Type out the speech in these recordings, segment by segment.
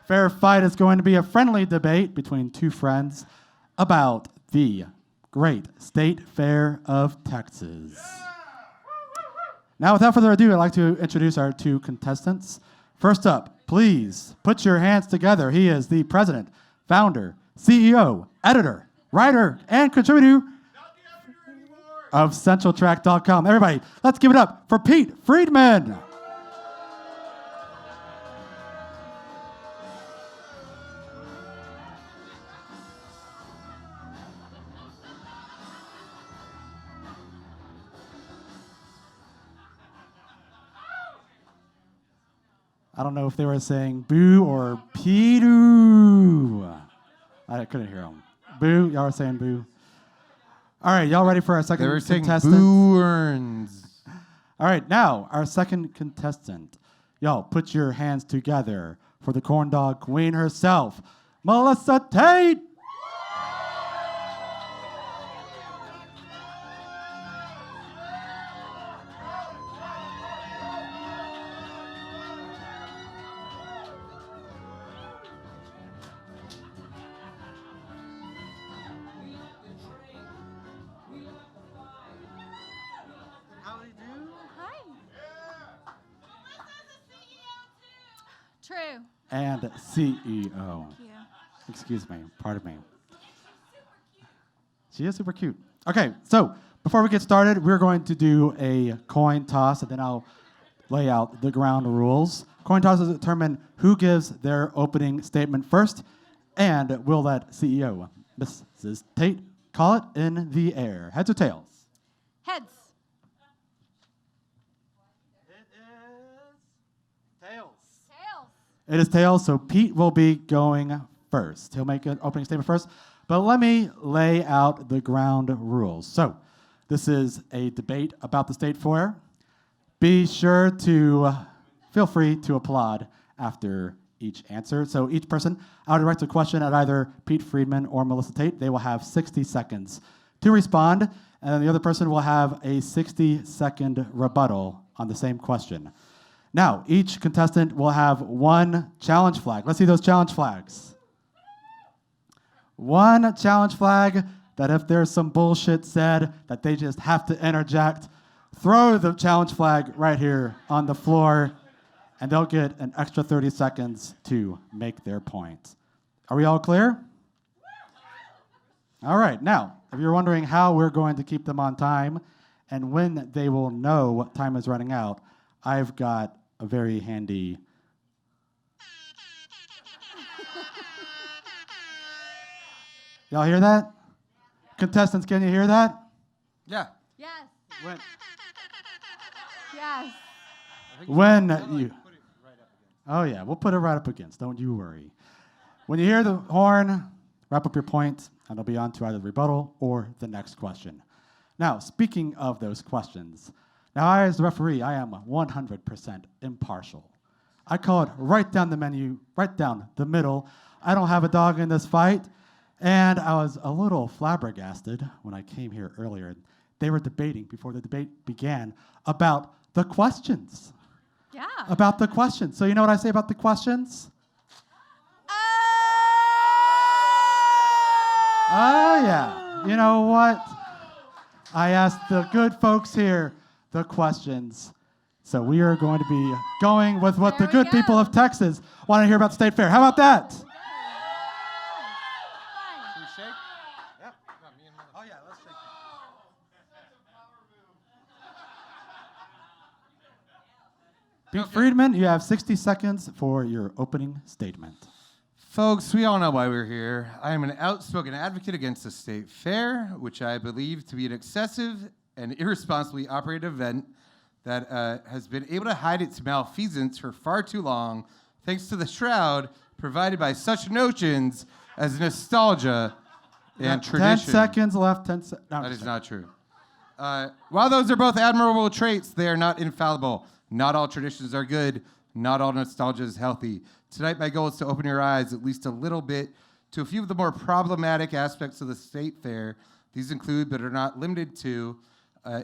fair fight is going to be a friendly debate between two friends about the great State Fair of Texas. Now, without further ado, I'd like to introduce our two contestants. First up, please put your hands together. He is the president, founder, CEO, editor, writer, and contributor of CentralTrack.com. Everybody, let's give it up for Pete Freedman. I don't know if they were saying boo or Pee-doo. I couldn't hear them. Boo, y'all were saying boo. All right, y'all ready for our second contestant? They were saying boo-earns. All right, now, our second contestant. Y'all, put your hands together for the corn dog queen herself, Melissa Tate. True. And CEO. Thank you. Excuse me, pardon me. She is super cute. Okay, so before we get started, we're going to do a coin toss, and then I'll lay out the ground rules. Coin toss is to determine who gives their opening statement first, and we'll let CEO, Mrs. Tate, call it in the air. Heads or tails? Heads. Tails. Tails. It is tails, so Pete will be going first. He'll make an opening statement first, but let me lay out the ground rules. So this is a debate about the State Fair. Be sure to feel free to applaud after each answer. So each person, I'll direct a question at either Pete Freedman or Melissa Tate. They will have 60 seconds to respond, and then the other person will have a 60-second rebuttal on the same question. Now, each contestant will have one challenge flag. Let's see those challenge flags. One challenge flag that if there's some bullshit said that they just have to interject, throw the challenge flag right here on the floor, and they'll get an extra 30 seconds to make their point. Are we all clear? All right, now, if you're wondering how we're going to keep them on time and when they will know what time is running out, I've got a very handy y'all hear that? Contestants, can you hear that? Yeah. Yes. When, Yes. Oh yeah, we'll put it right up against, don't you worry. When you hear the horn, wrap up your point, and it'll be on to either the rebuttal or the next question. Now, speaking of those questions, now I, as the referee, I am 100% impartial. I call it right down the menu, right down the middle. I don't have a dog in this fight, and I was a little flabbergasted when I came here earlier. They were debating before the debate began about the questions. Yeah. About the questions. So you know what I say about the questions? Oh, yeah. You know what? I asked the good folks here the questions. So we are going to be going with what the good people of Texas want to hear about the State Fair. How about that? Should we shake? Yep. Oh, yeah, let's shake. Pete Freedman, you have 60 seconds for your opening statement. Folks, we all know why we're here. I am an outspoken advocate against the State Fair, which I believe to be an excessive and irresponsibly operated event that has been able to hide its malfeasance for far too long, thanks to the shroud provided by such notions as nostalgia and tradition. 10 seconds left. That is not true. While those are both admirable traits, they are not infallible. Not all traditions are good. Not all nostalgia is healthy. Tonight, my goal is to open your eyes at least a little bit to a few of the more problematic aspects of the State Fair. These include, but are not limited to,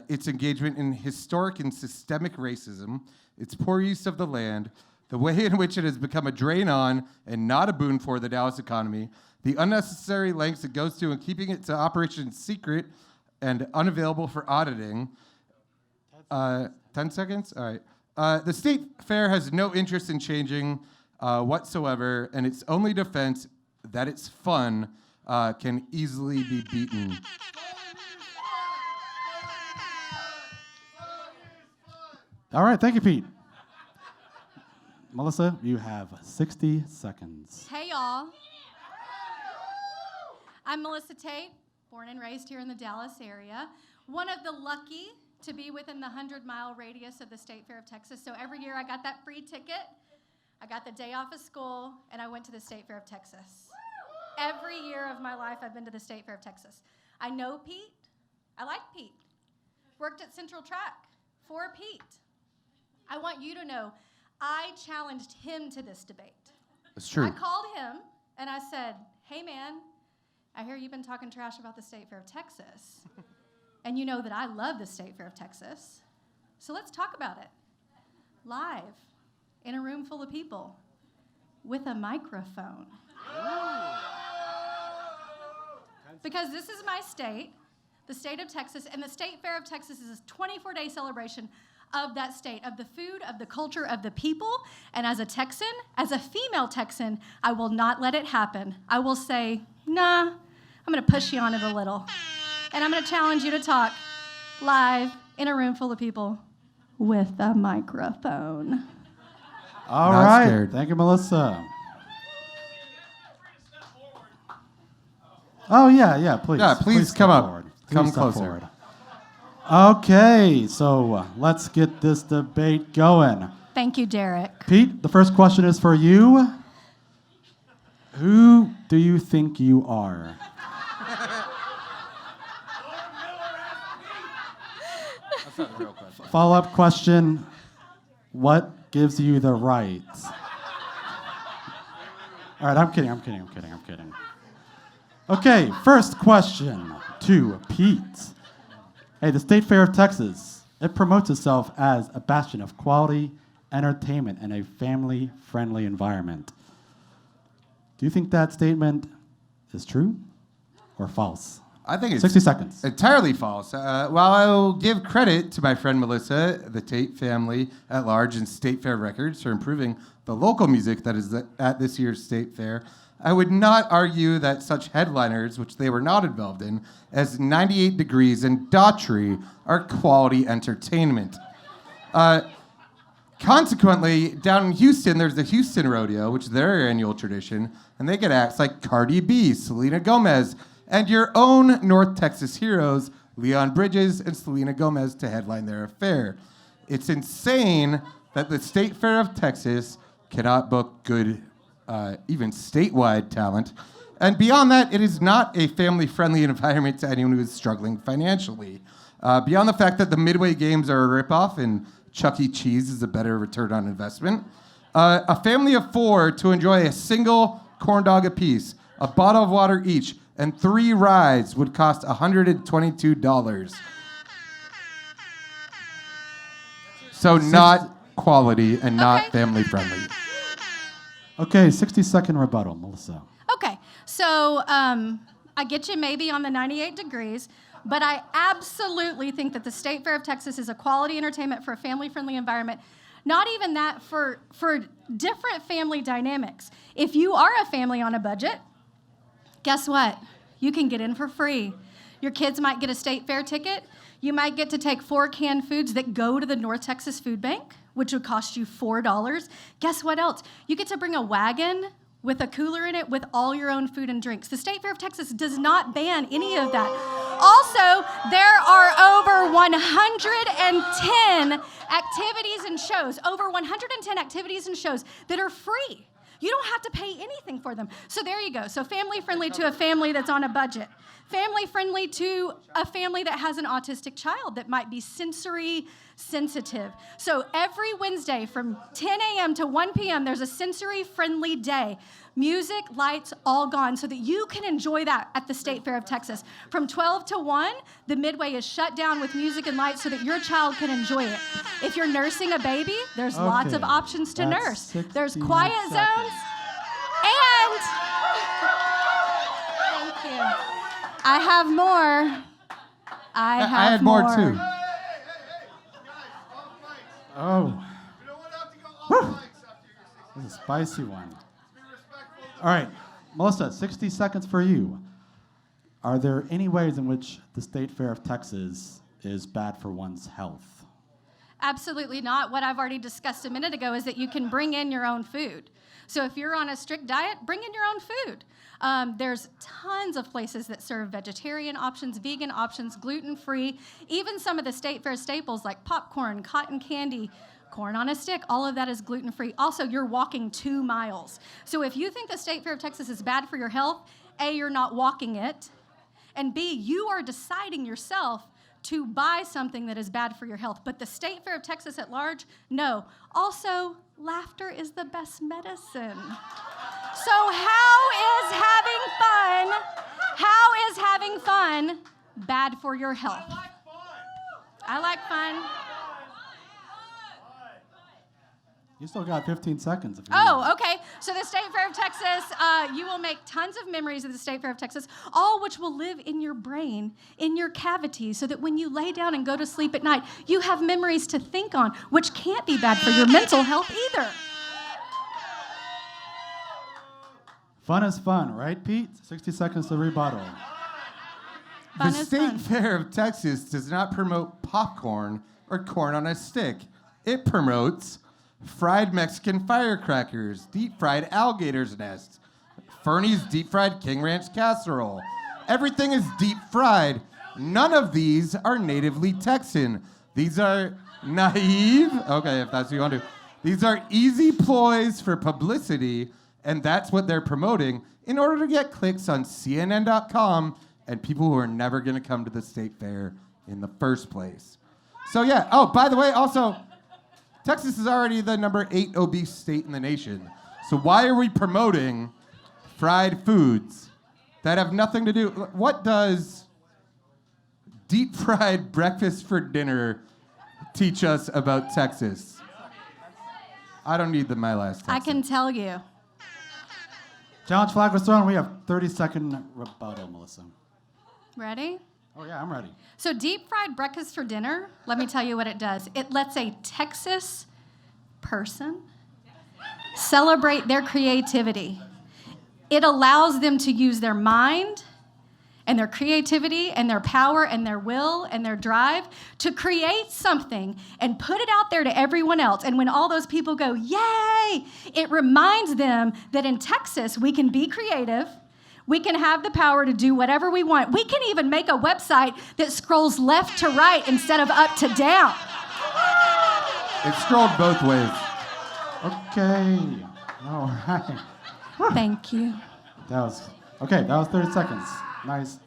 its engagement in historic and systemic racism, its poor use of the land, the way in which it has become a drain on and not a boon for the Dallas economy, the unnecessary lengths it goes to in keeping it to operations secret and unavailable for auditing. 10 seconds? All right. The state fair has no interest in changing whatsoever, and its only defense, that it's fun, can easily be beaten. All right, thank you, Pete. Melissa, you have 60 seconds. Hey, y'all. I'm Melissa Tate, born and raised here in the Dallas area. One of the lucky to be within the 100-mile radius of the State Fair of Texas. So every year I got that free ticket. I got the day off of school, and I went to the State Fair of Texas. Every year of my life, I've been to the State Fair of Texas. I know Pete. I like Pete. Worked at Central Track for Pete. I want you to know, I challenged him to this debate. It's true. I called him, and I said, hey, man, I hear you've been talking trash about the State Fair of Texas. And you know that I love the State Fair of Texas. So let's talk about it. Live, in a room full of people, with a microphone. Because this is my state, the state of Texas, and the State Fair of Texas is a 24-day celebration of that state, of the food, of the culture, of the people. And as a Texan, as a female Texan, I will not let it happen. I will say, nah, I'm going to push you on it a little. And I'm going to challenge you to talk live in a room full of people with a microphone. All Not right. scared. Thank you, Melissa. Oh, yeah, please. Yeah, please step come up. forward. Come Please step closer. forward. Okay, so let's get this debate going. Thank you, Derek. Pete, the first question is for you. Who do you think you are? That's not a real question. Follow-up question, what gives you the right? All right, I'm kidding. Okay, first question to Pete. Hey, the State Fair of Texas, it promotes itself as a bastion of quality entertainment and a family-friendly environment. Do you think that statement is true or false? I think it's 60 seconds. entirely false. While I will give credit to my friend Melissa, the Tate family at large, and State Fair Records for improving the local music that is at this year's State Fair, I would not argue that such headliners, which they were not involved in, as 98 Degrees and Daughtry, are quality entertainment. Consequently, down in Houston, there's the Houston Rodeo, which is their annual tradition, and they get acts like Cardi B, Selena Gomez, and your own North Texas heroes, Leon Bridges and Selena Gomez, to headline their affair. It's insane that the State Fair of Texas cannot book good, even statewide talent. And beyond that, it is not a family-friendly environment to anyone who is struggling financially. Beyond the fact that the Midway Games are a ripoff and Chuck E. Cheese is a better return on investment, a family of four to enjoy a single corn dog apiece, a bottle of water each, and 3 rides would cost $122. So not quality and not Okay. family-friendly. Okay, 60-second rebuttal, Melissa. Okay, so I get you maybe on the 98 Degrees, but I absolutely think that the State Fair of Texas is a quality entertainment for a family-friendly environment. Not even that, for different family dynamics. If you are a family on a budget, guess what? You can get in for free. Your kids might get a State Fair ticket. You might get to take 4 canned foods that go to the North Texas Food Bank, which would cost you $4. Guess what else? You get to bring a wagon with a cooler in it with all your own food and drinks. The State Fair of Texas does not ban any of that. Also, there are over 110 activities and shows, over 110 activities and shows that are free. You don't have to pay anything for them. So there you go. So family-friendly to a family that's on a budget. family friendly to a family that has an autistic child that might be sensory sensitive. So every Wednesday from 10 a.m. to 1 p.m., there's a sensory friendly day. Music, lights, all gone so that you can enjoy that at the State Fair of Texas. From 12 to 1, the midway is shut down with music and lights so that your child can enjoy it. If you're nursing a baby, there's lots of options to nurse. There's quiet zones and... Thank you. I have more. I had more too. Oh. You don't want to have to go all mics after your 60 This is a spicy one. Be respectful. All right, Melissa, 60 seconds for you. Are there any ways in which the State Fair of Texas is bad for one's health? Absolutely not. What I've already discussed a minute ago is that you can bring in your own food. So if you're on a strict diet, bring in your own food. There's tons of places that serve vegetarian options, vegan options, gluten-free, even some of the State Fair staples like popcorn, cotton candy, corn on a stick, all of that is gluten-free. Also, you're walking 2 miles. So if you think the State Fair of Texas is bad for your health, A, you're not walking it, and B, you are deciding yourself to buy something that is bad for your health. But the State Fair of Texas at large, no. Also, laughter is the best medicine. So how is having fun bad for your health? I like fun. You still got 15 seconds. If you Oh, okay. So the State Fair of Texas, you will make tons of memories of the State Fair of Texas, all which will live in your brain, in your cavities, so that when you lay down and go to sleep at night, you have memories to think on, which can't be bad for your mental health either. Fun is fun, right, Pete? 60 seconds to rebuttal. Fun The is State fun. Fair of Texas does not promote popcorn or corn on a stick. It promotes fried Mexican firecrackers, deep-fried alligator's nests, Fernie's deep-fried King Ranch casserole. Everything is deep-fried. None of these are natively Texan. These are naive. Okay, if that's what you want to do. These are easy ploys for publicity, and that's what they're promoting in order to get clicks on CNN.com and people who are never going to come to the State Fair in the first place. So yeah, oh, by the way, also, Texas is already the number 8 obese state in the nation. So why are we promoting fried foods that have nothing to do? What does deep fried breakfast for dinner teach us about Texas? I don't need my last I Texan. can tell you. Challenge flag was thrown. We have 30-second rebuttal, Melissa. Ready? Oh, yeah, I'm ready. So deep fried breakfast for dinner, let me tell you what it does. It lets a Texas person celebrate their creativity. It allows them to use their mind and their creativity and their power and their will and their drive to create something and put it out there to everyone else. And when all those people go, yay, it reminds them that in Texas, we can be creative. We can have the power to do whatever we want. We can even make a website that scrolls left to right instead of up to down. It scrolled both ways. Okay. All right. Thank you. That was 30 seconds. Nice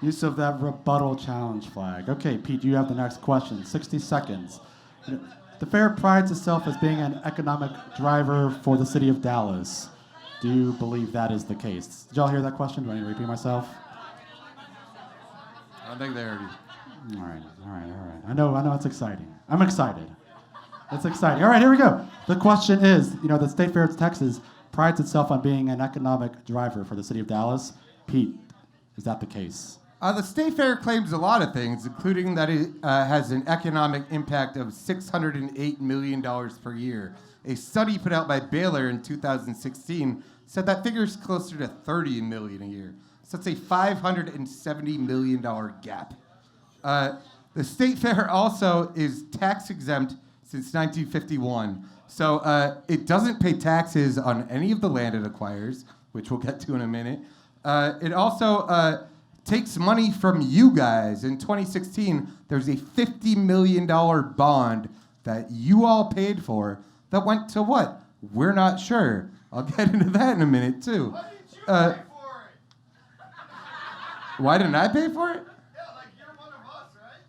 use of that rebuttal challenge flag. Okay, Pete, you have the next question. 60 seconds. The fair prides itself as being an economic driver for the city of Dallas. Do you believe that is the case? Did y'all hear that question? Do I need to repeat myself? I think they already. All right. I know it's exciting. I'm excited. It's exciting. All right, here we go. The question is, the State Fair of Texas prides itself on being an economic driver for the city of Dallas. Pete, is that the case? The State Fair claims a lot of things, including that it has an economic impact of $608 million per year. A study put out by Baylor in 2016 said that figure is closer to $30 million a year. So it's a $570 million gap. The State Fair also is tax exempt since 1951. So it doesn't pay taxes on any of the land it acquires, which we'll get to in a minute. It also takes money from you guys. In 2016, there's a $50 million bond that you all paid for that went to what? We're not sure. I'll get into that in a minute, too. What did you pay for Why didn't I pay for it? Yeah, like you're one of us, right?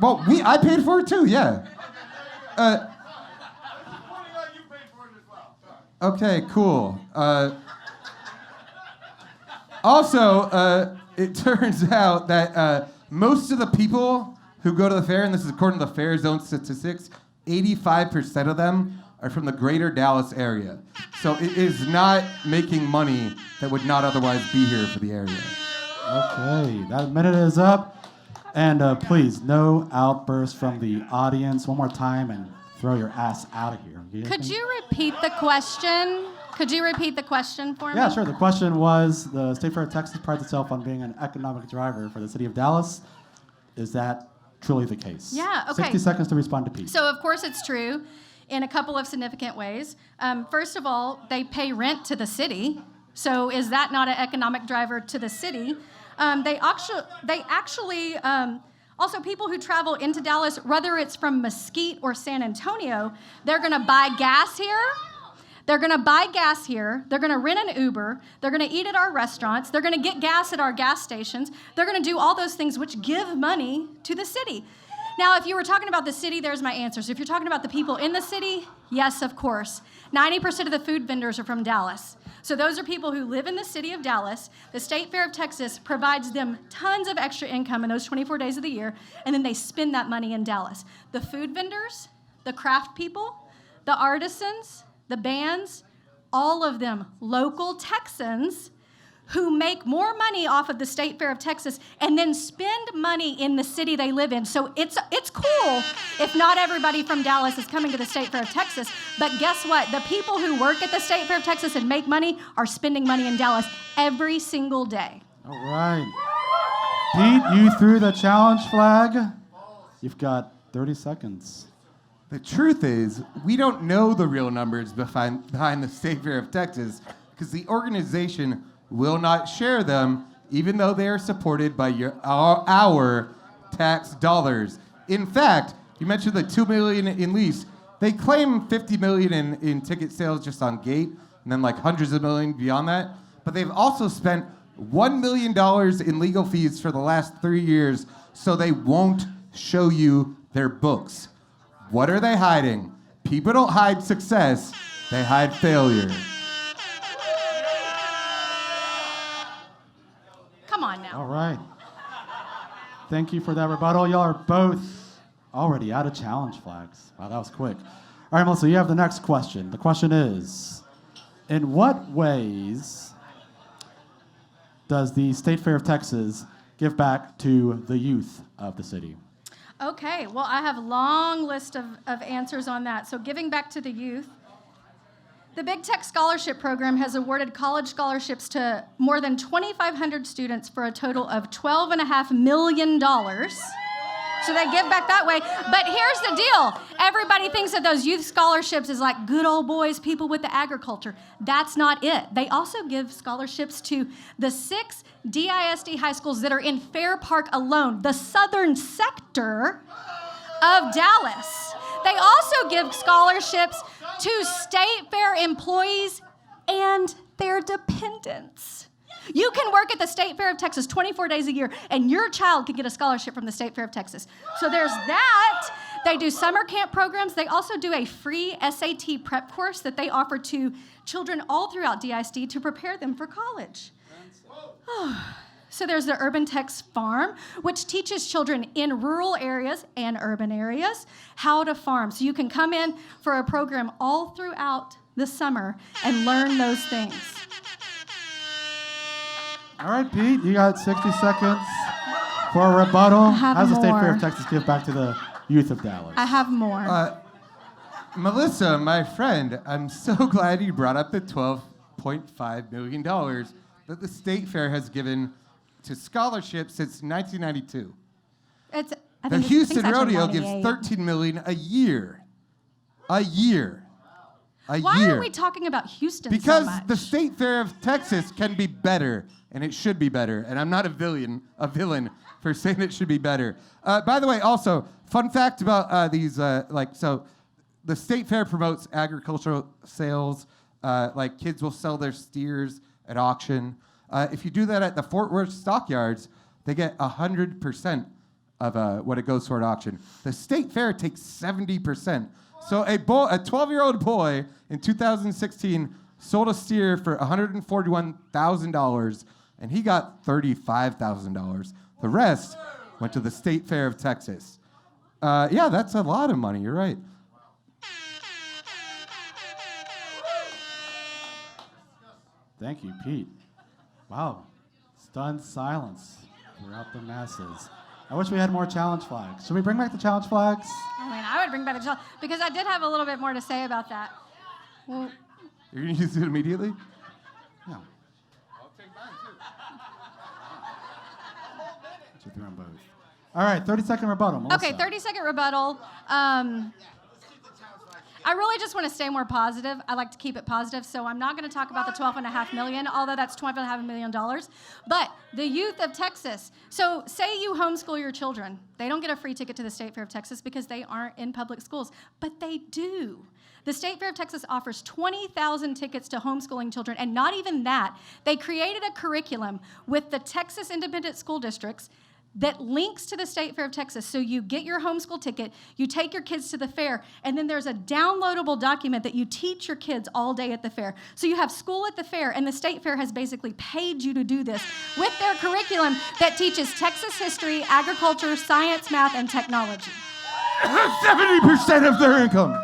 Well, I paid for it too, yeah. I'm just pointing out you paid for it as well. Sorry. Okay, cool. Also, it turns out that most of the people who go to the fair, and this is according to the fair's own statistics, 85% of them are from the greater Dallas area. So it is not making money that would not otherwise be here for the area. Okay, that minute is up. And please, no outbursts from the audience. One more time and throw your ass out of here. Could you repeat the question? Could you repeat the question for me? Yeah, sure. The question was, the State Fair of Texas prides itself on being an economic driver for the city of Dallas. Is that truly the case? Yeah, okay. 60 seconds to respond to Pete. So, of course, it's true in a couple of significant ways. First of all, they pay rent to the city. So is that not an economic driver to the city? They actually also, people who travel into Dallas, whether it's from Mesquite or San Antonio, they're going to buy gas here. They're going to buy gas here. They're going to rent an Uber. They're going to eat at our restaurants. They're going to get gas at our gas stations. They're going to do all those things which give money to the city. Now, if you were talking about the city, there's my answer. So if you're talking about the people in the city, yes, of course. 90% of the food vendors are from Dallas. So those are people who live in the city of Dallas. The State Fair of Texas provides them tons of extra income in those 24 days of the year, and then they spend that money in Dallas. The food vendors, the craft people, the artisans, the bands, all of them local Texans who make more money off of the State Fair of Texas and then spend money in the city they live in. So it's cool if not everybody from Dallas is coming to the State Fair of Texas, but guess what? The people who work at the State Fair of Texas and make money are spending money in Dallas every single day. All right. Pete, you threw the challenge flag. You've got 30 seconds. The truth is, we don't know the real numbers behind the State Fair of Texas because the organization will not share them, even though they are supported by our tax dollars. In fact, you mentioned the $2 million in lease. They claim $50 million in ticket sales just on gate, and then like hundreds of millions beyond that. But they've also spent $1 million in legal fees for the last 3 years, so they won't show you their books. What are they hiding? People don't hide success, they hide failure. Come on now. All right. Thank you for that rebuttal. Y'all are both already out of challenge flags. Wow, that was quick. All right, Melissa, you have the next question. The question is, in what ways does the State Fair of Texas give back to the youth of the city? Okay, well, I have a long list of answers on that. So giving back to the youth. The Big Tech Scholarship Program has awarded college scholarships to more than 2,500 students for a total of $12.5 million. So they give back that way. But here's the deal. Everybody thinks that those youth scholarships is like good old boys, people with the agriculture. That's not it. They also give scholarships to the 6 DISD high schools that are in Fair Park alone, the southern sector of Dallas. They also give scholarships to State Fair employees and their dependents. You can work at the State Fair of Texas 24 days a year, and your child can get a scholarship from the State Fair of Texas. So there's that. They do summer camp programs. They also do a free SAT prep course that they offer to children all throughout DISD to prepare them for college. So there's the Urban Tex Farm, which teaches children in rural areas and urban areas how to farm. So you can come in for a program all throughout the summer and learn those things. All right, Pete, you got 60 seconds for a rebuttal. have How does the State Fair more. of Texas give back to the youth of Dallas? I have more. Melissa, my friend, I'm so glad you brought up the $12.5 million that the State Fair has given to scholarships since 1992. I The think it's Houston actually Rodeo gives 98. $13 million a year. A year. Why are we talking about Houston Because so much? the State Fair of Texas can be better, and it should be better. And I'm not a villain for saying it should be better. By the way, also, fun fact about these, so the State Fair promotes agricultural sales. Like kids will sell their steers at auction. If you do that at the Fort Worth stockyards, they get 100% of what it goes for at auction. The state fair takes 70%. So a 12-year-old boy in 2016 sold a steer for $141,000, and he got $35,000. The rest went to the State Fair of Texas. Yeah, that's a lot of money. You're right. Thank you, Pete. Wow. Stunned silence throughout the masses. I wish we had more challenge flags. Should we bring back the challenge flags? I mean, I would bring back the challenge because I did have a little bit more to say about that. Well, You're going to use it immediately? Yeah. I'll take mine, too. Should throw them both. All right, 30-second rebuttal. Melissa. okay, 30-second rebuttal. I really just want to stay more positive. I like to keep it positive, so I'm not going to talk about the $12.5 million, although that's $12.5 million. But the youth of Texas. So say you homeschool your children. They don't get a free ticket to the State Fair of Texas because they aren't in public schools, but they do. The State Fair of Texas offers 20,000 tickets to homeschooling children, and not even that. They created a curriculum with the Texas Independent School Districts that links to the State Fair of Texas. So you get your homeschool ticket, you take your kids to the fair, and then there's a downloadable document that you teach your kids all day at the fair. So you have school at the fair, and the State Fair has basically paid you to do this with their curriculum that teaches Texas history, agriculture, science, math, and technology. 70% of their income.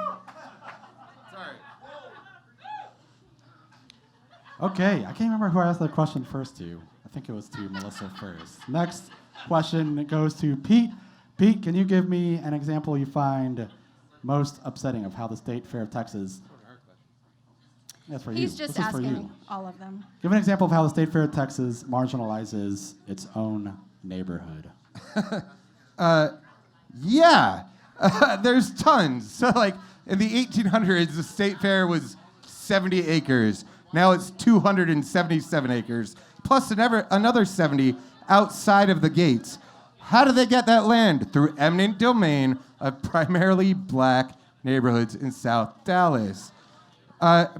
Okay, I can't remember who I asked that question first to. I think it was to Melissa first. Next question goes to Pete. Pete, can you give me an example you find most upsetting of how the State Fair of Texas... That's for you. He's just This is for you. asking all of them. Give an example of how the State Fair of Texas marginalizes its own neighborhood. Yeah, there's tons. So like in the 1800s, the State Fair was 70 acres. Now it's 277 acres, plus another 70 outside of the gates. How do they get that land? Through eminent domain of primarily black neighborhoods in South Dallas.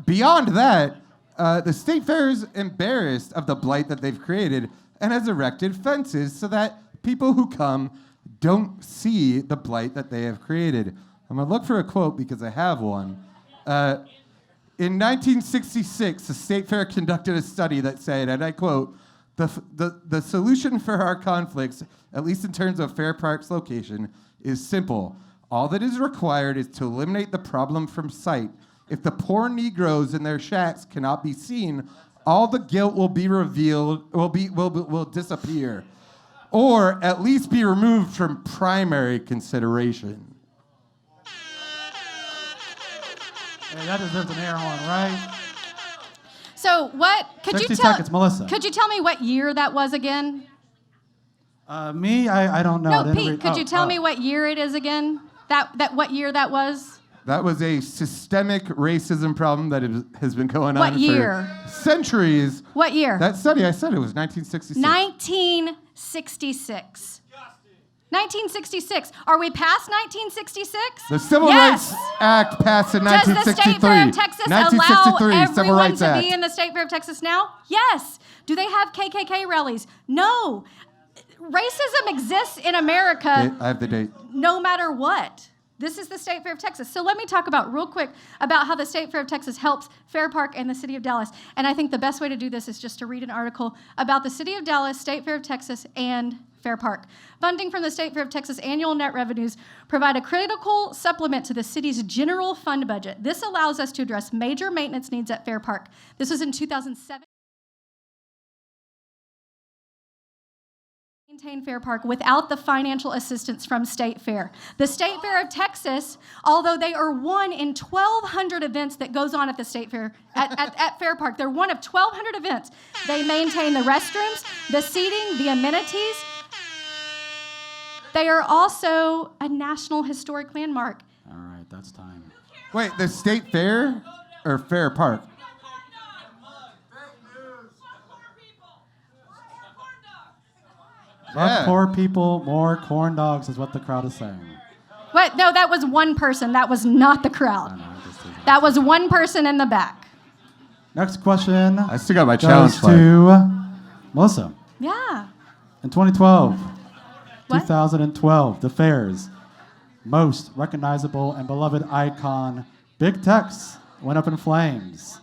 Beyond that, the State Fair is embarrassed of the blight that they've created and has erected fences so that people who come don't see the blight that they have created. I'm going to look for a quote because I have one. In 1966, the State Fair conducted a study that said, and I quote, the solution for our conflicts, at least in terms of Fair Park's location, is simple. All that is required is to eliminate the problem from sight. If the poor Negroes in their shacks cannot be seen, all the guilt will be revealed, will disappear, or at least be removed from primary consideration. Hey, that deserves an air horn, right? So what, 60 seconds, Melissa. Could you tell me what year that was again? Me, I don't know. I No, didn't Pete, read- could you tell me what year it is again? That what year that was? That was a systemic racism problem that has been going What on year? for centuries. What year? That study, I said it was 1966. 1966. 1966. Are we past 1966? The Civil Yes. Rights Act passed in Does the 1963. State Fair of Texas allow 1963, Civil everyone Rights to Act. be in the State Fair of Texas now? Yes. Do they have KKK rallies? No. Racism exists in America I have the date. no matter what. This is the State Fair of Texas. So let me talk about real quick about how the State Fair of Texas helps Fair Park and the City of Dallas. And I think the best way to do this is just to read an article about the City of Dallas, State Fair of Texas, and Fair Park. Funding from the State Fair of Texas annual net revenues provide a critical supplement to the city's general fund budget. This allows us to address major maintenance needs at Fair Park. This was in 2007. Maintain Fair Park without the financial assistance from State Fair. The State Fair of Texas, although they are one in 1,200 events that goes on at the State Fair, at Fair Park, they're one of 1,200 events. They maintain the restrooms, the seating, the amenities. They are also a National Historic Landmark. All right, that's time. Wait, the State Fair or Fair Park? Love poor people, more corn dogs is what the crowd is saying. What? No, that was one person. That was not the I crowd. know, I'm just teasing. That was one person in the back. Next question I still got my goes challenge flag. to Melissa, Yeah. in 2012, What? 2012, the fair's most recognizable and beloved icon, Big Tex, went up in flames.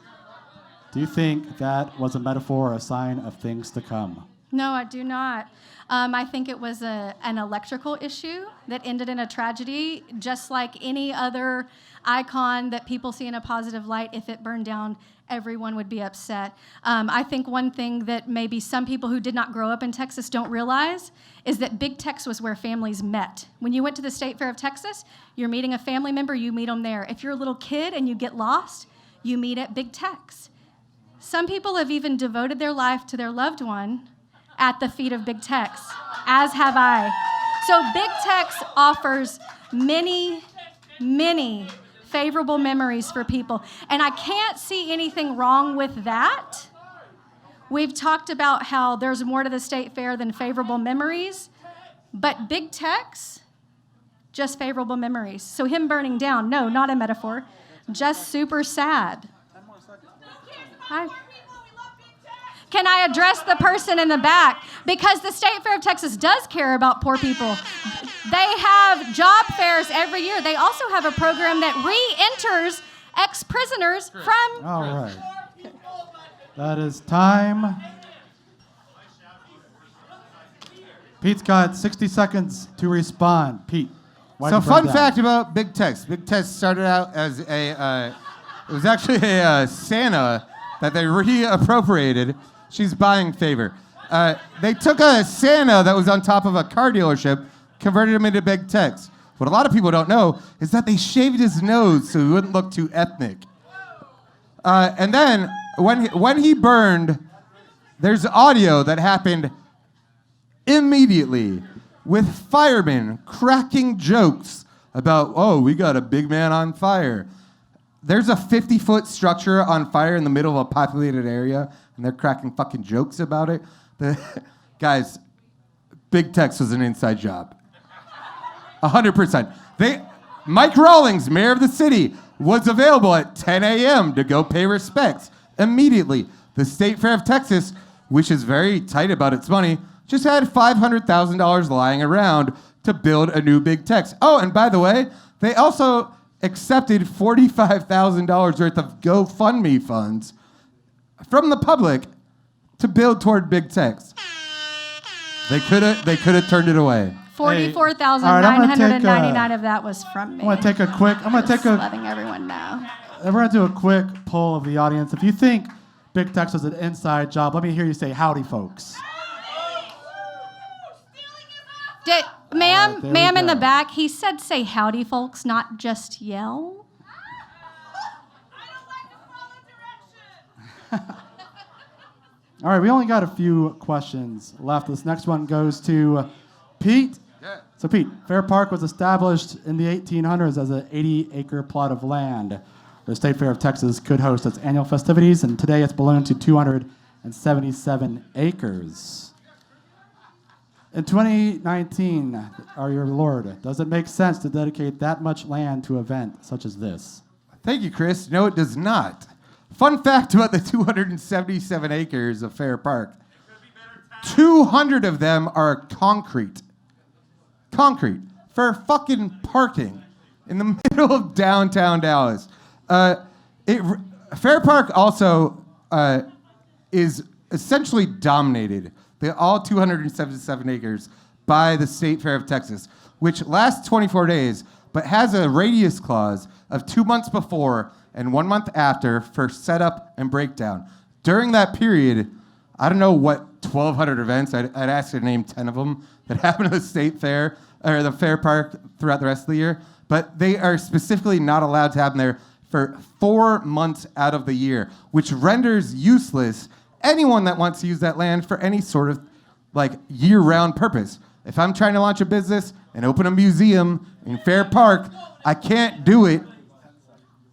Do you think that was a metaphor or a sign of things to come? No, I do not. I think it was an electrical issue that ended in a tragedy, just like any other icon that people see in a positive light. If it burned down, everyone would be upset. I think one thing that maybe some people who did not grow up in Texas don't realize is that Big Tex was where families met. When you went to the State Fair of Texas, you're meeting a family member, you meet them there. If you're a little kid and you get lost, you meet at Big Tex. Some people have even devoted their life to their loved one at the feet of Big Tex, as have I. So Big Tex offers many, many favorable memories for people. And I can't see anything wrong with that. We've talked about how there's more to the state fair than favorable memories, but Big Tex, just favorable memories. So him burning down, no, not a metaphor, just super sad. Can I address the person in the back? Because the State Fair of Texas does care about poor people. They have job fairs every year. They also have a program that re-enters ex-prisoners from... All right. That is time. Pete's got 60 seconds to respond. Pete, why'd So you burn fun down? fact about Big Tex. Big Tex started out as it was actually a Santa that they reappropriated. She's buying favor. They took a Santa that was on top of a car dealership, converted him into Big Tex. What a lot of people don't know is that they shaved his nose so he wouldn't look too ethnic. And then when he burned, there's audio that happened immediately with firemen cracking jokes about, oh, we got a big man on fire. There's a 50-foot structure on fire in the middle of a populated area, and they're cracking fucking jokes about it. Guys, Big Tex was an inside job. 100%. Mike Rawlings, mayor of the city, was available at 10 a.m. to go pay respects immediately. The State Fair of Texas, which is very tight about its money, just had $500,000 lying around to build a new Big Tex. Oh, and by the way, they also accepted $45,000 worth of GoFundMe funds from the public to build toward Big Tex. They could have turned it away. 44,999 of that was from me. I'm going to Just letting everyone know. We're going to do a quick poll of the audience. If you think Big Tex was an inside job, let me hear you say howdy, folks. Ma'am, there ma'am we in the go. back, he said say howdy, folks, not just yell. All right, we only got a few questions left. This next one goes to Pete. Yeah. So Pete, Fair Park was established in the 1800s as an 80-acre plot of land where the State Fair of Texas could host its annual festivities, and today it's ballooned to 277 acres. In 2019, your Lord, does it make sense to dedicate that much land to an event such as this? Thank you, Chris. No, it does not. Fun fact about the 277 acres of Fair Park. 200 of them are concrete. Concrete. For fucking parking in the middle of downtown Dallas. Fair Park also is essentially dominated, all 277 acres, by the State Fair of Texas, which lasts 24 days, but has a radius clause of 2 months before and 1 month after for setup and breakdown. During that period, I don't know what 1,200 events, I'd ask you to name 10 of them that happen at the State Fair or the Fair Park throughout the rest of the year, but they are specifically not allowed to happen there for 4 months out of the year, which renders useless anyone that wants to use that land for any sort of like year-round purpose. If I'm trying to launch a business and open a museum in Fair Park, I can't do it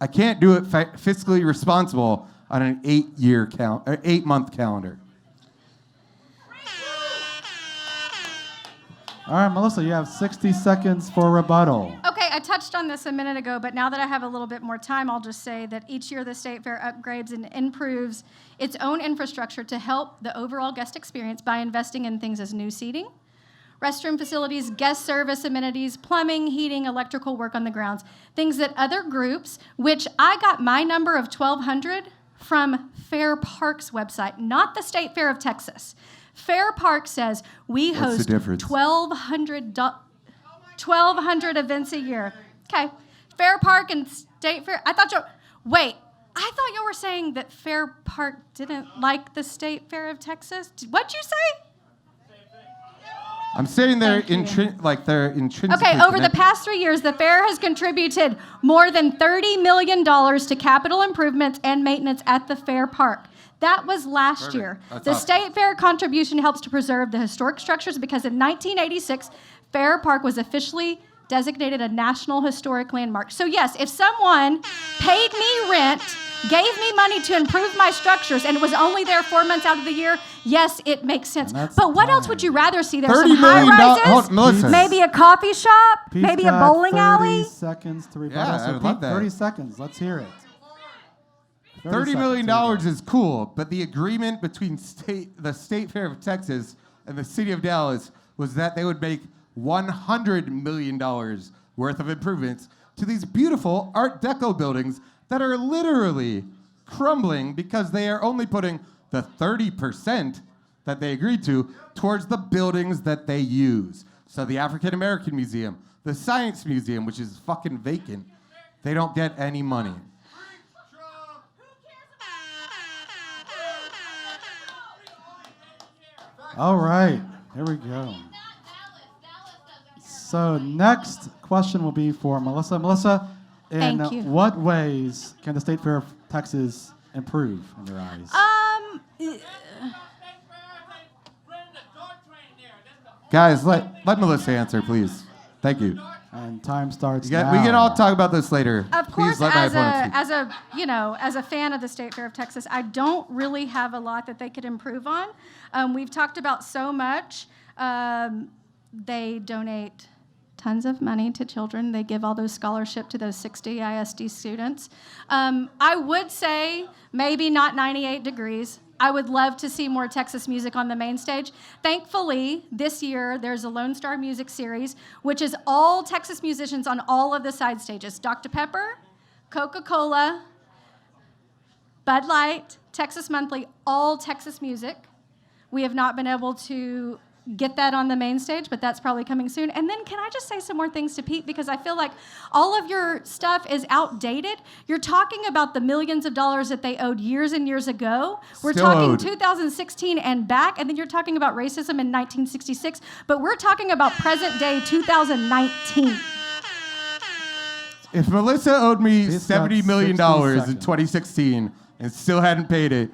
fiscally responsible on an 8-month calendar. All right, Melissa, you have 60 seconds for rebuttal. Okay, I touched on this a minute ago, but now that I have a little bit more time, I'll just say that each year the State Fair upgrades and improves its own infrastructure to help the overall guest experience by investing in things as new seating, restroom facilities, guest service amenities, plumbing, heating, electrical work on the grounds, things that other groups, which I got my number of 1,200 from Fair Park's website, not the State Fair of Texas. Fair Park says we host 1,200 events a year. Okay. Fair Park and State Fair. I thought y'all were saying that Fair Park didn't like the State Fair of Texas. What'd you say? I'm saying they're intrinsically Okay, over the past 3 years, the fair has contributed more than $30 million to capital improvements and maintenance at the Fair Park. That was last year. That's the awesome. State Fair contribution helps to preserve the historic structures because in 1986, Fair Park was officially designated a National Historic Landmark. So yes, if someone paid me rent, gave me money to improve my structures, and it was only there 4 months out of the year, yes, it makes sense. But what else would you rather see there? $30 Some million high-rises? Melissa. Maybe a coffee shop? Pete's Maybe a got bowling 30 alley? seconds to rebut. Yeah, So I would Pete, love that. 30 seconds. Let's hear it. $30 million seconds. is cool, but the agreement between the State Fair of Texas and the city of Dallas was that they would make $100 million worth of improvements to these beautiful Art Deco buildings that are literally crumbling because they are only putting the 30% that they agreed to towards the buildings that they use. So the African American Museum, the Science Museum, which is fucking vacant, they don't get any money. All right, here we go. So next question will be for Melissa. Melissa, in Thank you. what ways can the State Fair of Texas improve in your eyes? Guys, let Melissa answer, please. Thank you. And time starts We now. can all talk about this later. Of Please course, let my as opponent speak. as a fan of the State Fair of Texas, I don't really have a lot that they could improve on. We've talked about so much. They donate tons of money to children. They give all those scholarships to those 60 ISD students. I would say maybe not 98 degrees. I would love to see more Texas music on the main stage. Thankfully, this year, there's a Lone Star Music Series, which is all Texas musicians on all of the side stages. Dr. Pepper, Coca-Cola, Bud Light, Texas Monthly, all Texas music. We have not been able to get that on the main stage, but that's probably coming soon. And then can I just say some more things to Pete? Because I feel like all of your stuff is outdated. You're talking about the millions of dollars that they owed years and years ago. We're Still talking owed. 2016 and back, and then you're talking about racism in 1966, but we're talking about present day 2019. If Melissa owed me It's got $70 million 60 in seconds. 2016 and still hadn't paid it,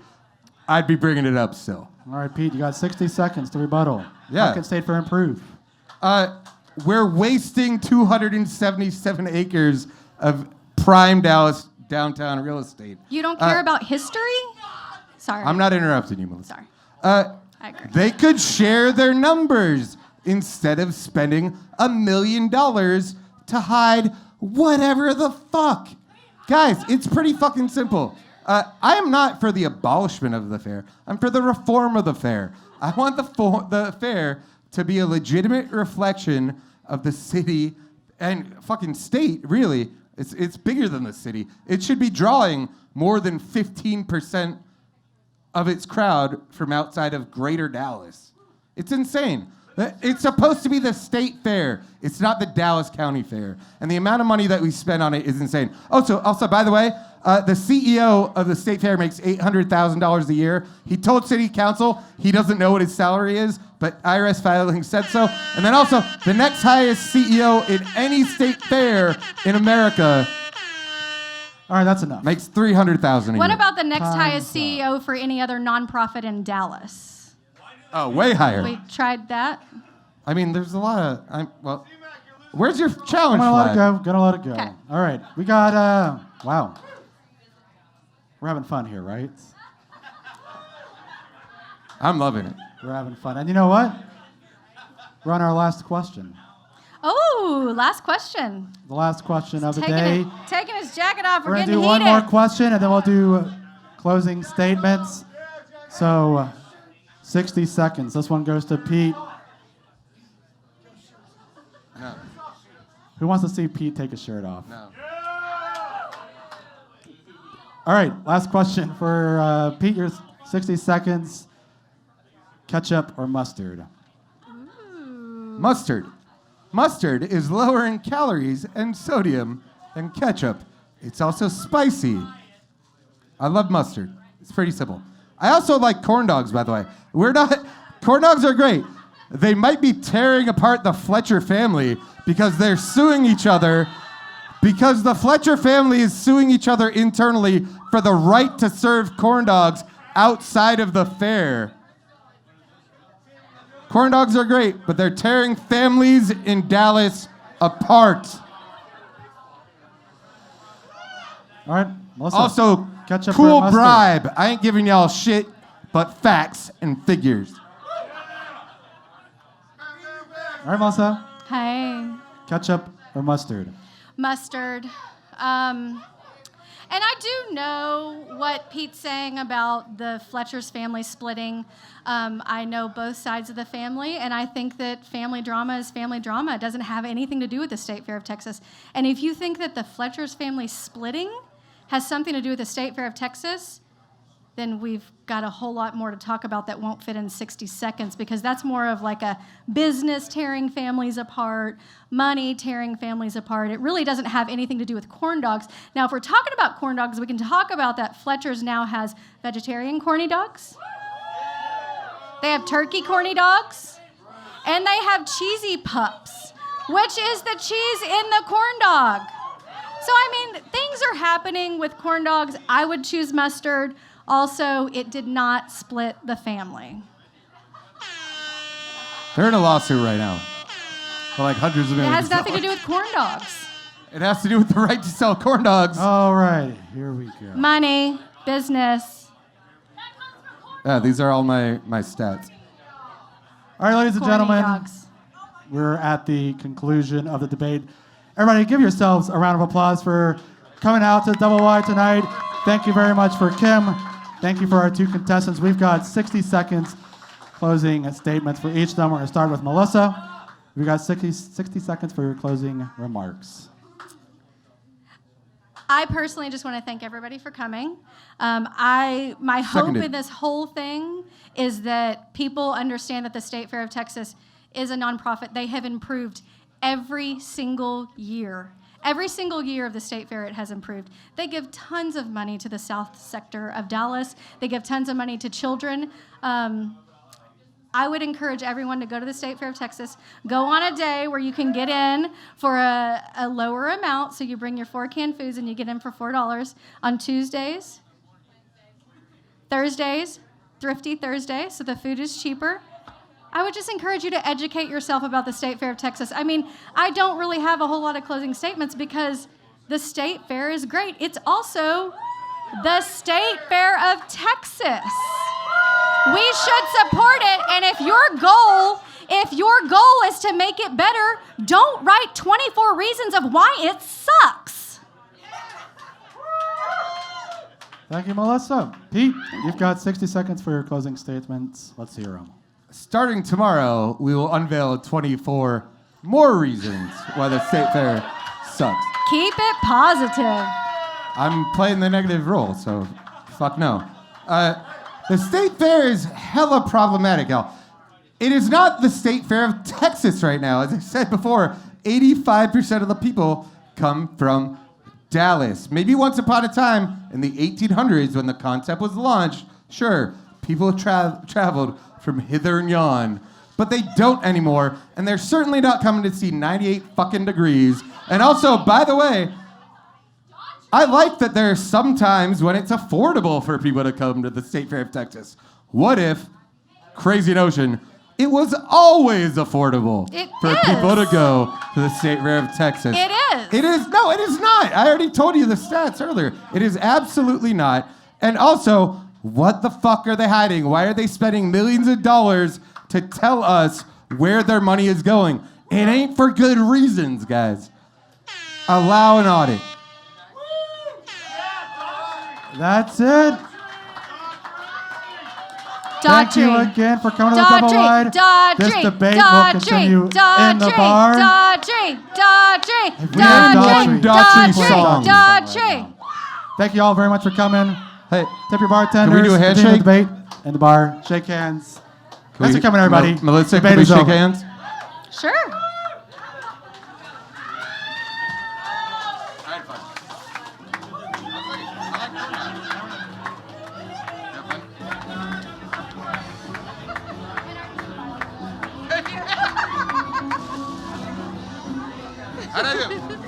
I'd be bringing it up still. All right, Pete, you got 60 seconds to rebuttal. Yeah. How can State Fair improve? We're wasting 277 acres of prime Dallas downtown real estate. You don't care about history? Sorry. I'm not interrupting you, Melissa. Sorry. I agree. They could share their numbers instead of spending $1 million to hide whatever the fuck. Guys, it's pretty fucking simple. I am not for the abolishment of the fair. I'm for the reform of the fair. I want the fair to be a legitimate reflection of the city and fucking state, really. It's bigger than the city. It should be drawing more than 15% of its crowd from outside of Greater Dallas. It's insane. It's supposed to be the state fair. It's not the Dallas County Fair. And the amount of money that we spend on it is insane. Also, by the way, the CEO of the state fair makes $800,000 a year. He told city council he doesn't know what his salary is, but IRS filing said so. And then also, the next highest CEO in any state fair in America All right, that's enough. makes $300,000 a year. What about the next Time's highest CEO for any other nonprofit in Dallas? Oh, way higher. We tried that. I mean, there's a lot of... where's your I'm challenge gonna let it flag? go. Gonna let it go. Okay. All right, we got. Wow. We're having fun here, right? I'm loving it. We're having fun, and you know what? We're on our last question. Oh, last question. The last question of the day. Taking his jacket off. We're We're going to getting do one heated. more question, and then we'll do closing statements. So, 60 seconds. This one goes to Pete. No. Who wants to see Pete take his shirt off? No. All right, last question for Pete. Your 60 seconds. Ketchup or mustard? Mustard. Mustard is lower in calories and sodium than ketchup. It's also spicy. I love mustard. It's pretty simple. I also like corn dogs, by the way. Corn dogs are great. They might be tearing apart the Fletcher family because they're suing each other. Because the Fletcher family is suing each other internally for the right to serve corn dogs outside of the fair. Corn dogs are great, but they're tearing families in Dallas apart. All right, Melissa. Also, ketchup or cool mustard? bribe. I ain't giving y'all shit, but facts and figures. All right, Melissa. Hey. Ketchup or mustard? Mustard. And I do know what Pete's saying about the Fletcher's family splitting. I know both sides of the family, and I think that family drama is family drama. It doesn't have anything to do with the State Fair of Texas. And if you think that the Fletcher's family splitting has something to do with the State Fair of Texas, then we've got a whole lot more to talk about that won't fit in 60 seconds, because that's more of like a business tearing families apart, money tearing families apart. It really doesn't have anything to do with corn dogs. Now, if we're talking about corn dogs, we can talk about that Fletcher's now has vegetarian corny dogs. They have turkey corny dogs. And they have cheesy pups, which is the cheese in the corn dog. So, I mean, things are happening with corn dogs. I would choose mustard. Also, it did not split the family. They're in a lawsuit right now for like hundreds of It millions. has nothing to do with corn dogs. It has to do with the right to sell corn dogs. All right, here we go. Money, business, Yeah, these are all my stats. All right, ladies and corny gentlemen, dogs. we're at the conclusion of the debate. Everybody, give yourselves a round of applause for coming out to Double Y tonight. Thank you very much for Kim. Thank you for our two contestants. We've got 60 seconds closing statements for each of them. We're going to start with Melissa. We've got 60 seconds for your closing remarks. I personally just want to thank everybody for coming. My hope Seconded. in this whole thing is that people understand that the State Fair of Texas is a nonprofit. They have improved every single year. Every single year of the State Fair, it has improved. They give tons of money to the south sector of Dallas. They give tons of money to children. I would encourage everyone to go to the State Fair of Texas. Go on a day where you can get in for a lower amount. So you bring your 4 canned foods and you get in for $4 on Tuesdays, Thursdays, Thrifty Thursday, so the food is cheaper. I would just encourage you to educate yourself about the State Fair of Texas. I mean, I don't really have a whole lot of closing statements because the State Fair is great. It's also the State Fair of Texas. We should support it, and if your goal is to make it better, don't write 24 reasons of why it sucks. Thank you, Melissa. Pete, you've got 60 seconds for your closing statements. Let's hear them. Starting tomorrow, we will unveil 24 more reasons why the State Fair sucks. Keep it positive. I'm playing the negative role, so fuck no. The State Fair is hella problematic, y'all. It is not the State Fair of Texas right now. As I said before, 85% of the people come from Dallas. Maybe once upon a time in the 1800s when the concept was launched, sure, people traveled from hither and yon, but they don't anymore, and they're certainly not coming to see 98 fucking degrees. And also, by the way, I like that there's some times when it's affordable for people to come to the State Fair of Texas. What if, crazy notion, it was always affordable for people to go to the State Fair of Texas? It is. It is. No, it is not. I already told you the stats earlier. It is absolutely not. And also, what the fuck are they hiding? Why are they spending millions of dollars to tell us where their money is going? It ain't for good reasons, guys. Allow an audit. That's it. Thank you Daughtry. again for coming to the double wide. This debate will continue in the bar. Thank you all very much for coming. Hey, Tip your bartenders. Can we do a continue handshake? the debate in the bar. Shake hands. Thanks for we- coming, everybody. Melissa, Debate can we is shake over. hands? Sure. How'd I do?